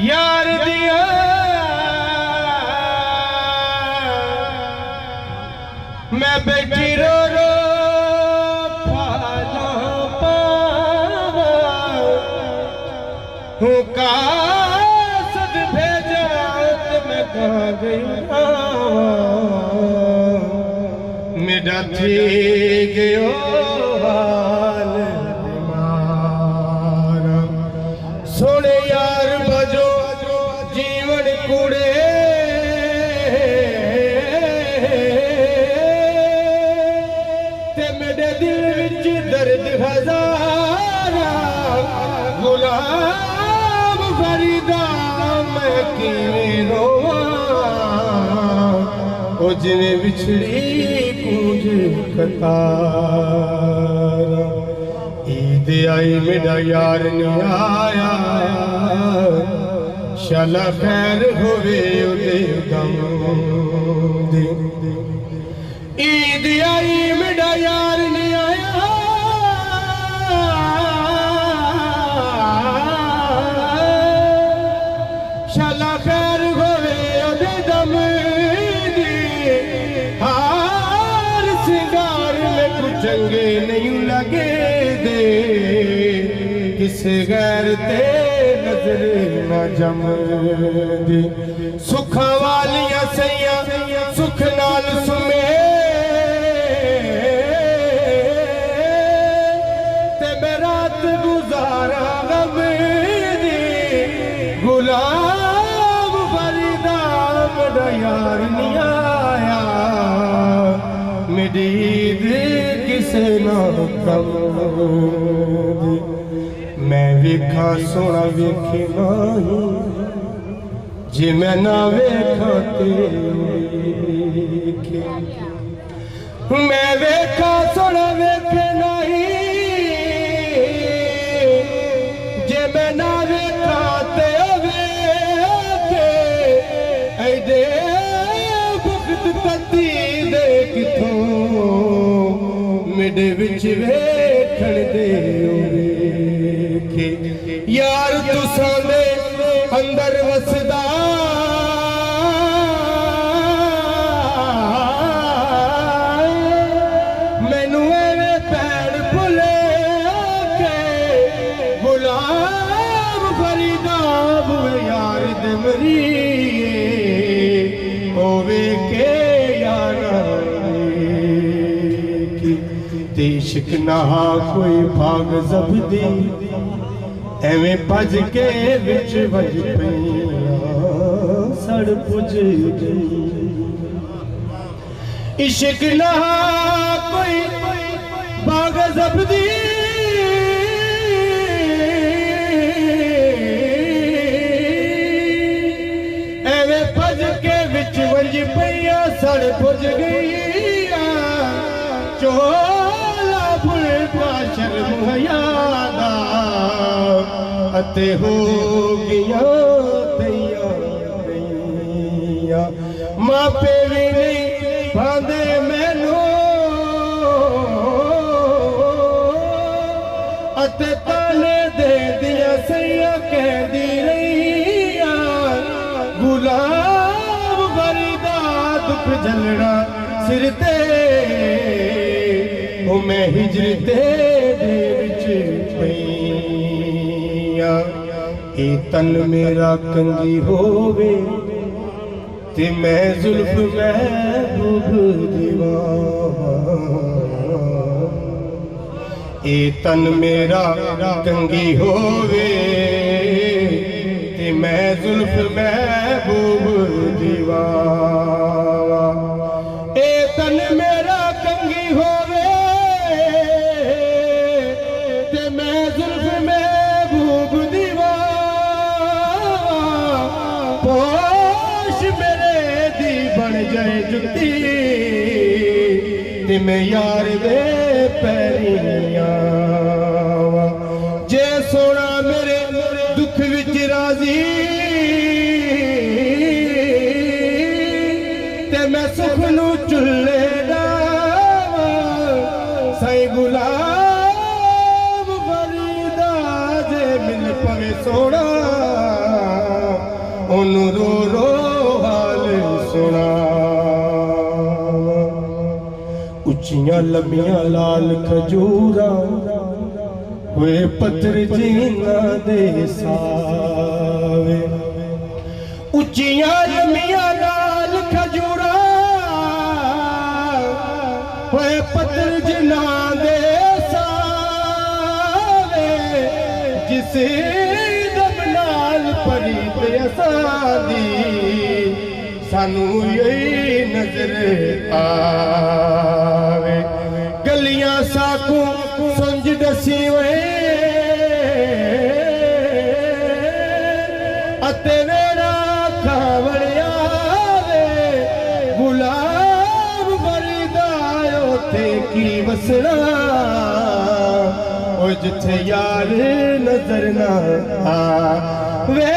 यार दिया मैं बैठी रो रो पालो पावा हूँ का सद भेजा तो मैं कहाँ गई मेरा थी गयो हाल बीमारा सोने यार बजो जीवन कूड़े ते मेरे दिल विच दर्द हजारा गुलाम फरीदा मैं किवें रोवां ओ जिवें विछड़ी कूंज कतारा ईद आई मेरा यार नहीं आया शाला खैर होवे उदे गम दी ईद आई मेरा यार नहीं आया शाला खैर होवे उदे गम दी हार सिंगार में कुछ चंगे नहीं लगे दे किस गैर ते नजर न जम दी सुख वालियां सैया सुख नाल सुमे ते मैं रात गुजारा गम दी गुलाम फरीदा मेरा यार नहीं आया मेरी ईद किसे ना कम दी मैं वेखा सोना वेखे नहीं जे मैं ना वेखा ते वेखे मैं वेखा सोना वेखे नहीं जे मैं ना वेखा ते वेखे ऐदे वक्त तती दे किथों मेरे विच वेखण दे यार तुसां दे अंदर वसदा मैनू एवें भैन भुले के गुलाम फरीदा बुए यार दे मरीए होवे के यारा की इश्क ना कोई भाग जबदी एवें भज के विच वज पईयां सड़ पुज गई इश्क ना कोई बाग जबदी एवें भज के विच वज पईयां सड़ पुज गई चोला फुल पाशर मुहयादा अते हो गया तैया मापे भी नहीं पांदे मैनू अते ताने दे दिया सैया कहदी रही गुलाम फरीदा दुख झलना सिर ते ओ मैं हिजरते दे विच पईया ए तन मेरा कंगी होवे ते मैं जुल्फ महबूब दीवाना ए तन मेरा कंगी होवे ते मैं जुल्फ महबूब दीवाना ए तन मेरा कंगी होवे ते मैं जुल्फ महबूब दीवाना मेरे दी बन जाए जुती ते मैं यार दे पैरियां जे सोना मेरे दुख विच राजी ते मैं सुख नू चुल्ले डावां साईं गुलाम फरीदा जे मिल पवे सोना ओनू रो रो हाल सुना उच्चियां लंबियां लाल खजूरा होए पत्थर जीना दे सावे उच्चियां लंबियां लाल खजूरा होए पत्थर जीना दे सावे जिस दम नाल परीत असादी सानू यही नजर आवे गलियां साकू संज दसी वे अते मेरा खावड़िया वे गुलाब फरीदा उथे की वसना ओ जिथे यार नजर ना आवे